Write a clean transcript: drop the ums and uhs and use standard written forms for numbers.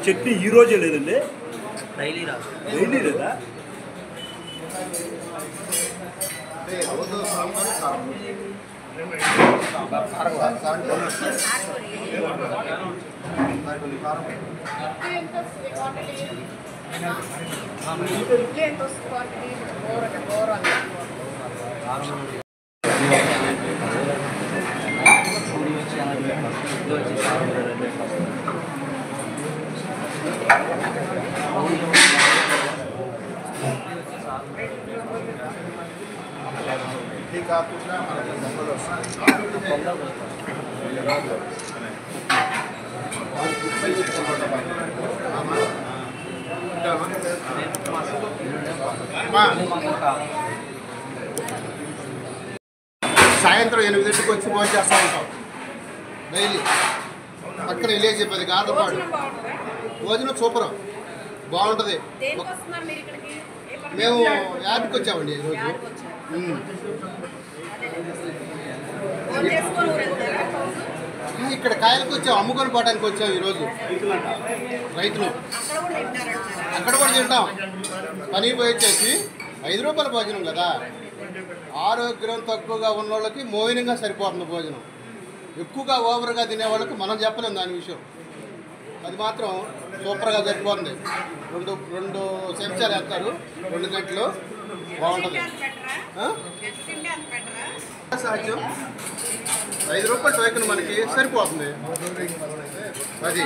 చట్నీ ఈ రోజే లేదండి, డైలీ రాదు, డైలీ లేదా? సాయంత్రం 8కి వచ్చి భోజనం చేస్తూ ఉంటాం డైలీ. పక్కన విలేజ్ 10 గంటల పాటు భోజనం సూపర్ బాగుంటుంది. మేము యాడ్కి వచ్చామండి ఈరోజు. ఇక్కడ కాయలకు వచ్చాం, అమ్ముకొని పోవడానికి వచ్చాం ఈరోజు. రైతులు అక్కడ కూడా తింటాం. పని పోయి వచ్చేసి 5 రూపాయల భోజనం కదా, ఆరోగ్యం తక్కువగా ఉన్న వాళ్ళకి మోయినంగా సరిపోతుంది భోజనం. ఎక్కువగా ఓవర్గా తినే వాళ్ళకి మనం చెప్పలేము దాని విషయం. అది మాత్రం సూపర్గా సరిపోతుంది. రెండు చెంచాలు వేస్తారు, 2 గంటలు బాగుంటుంది. సాధ్యం 5 రూపాయల టోకెన్ మనకి సరిపోతుంది. అది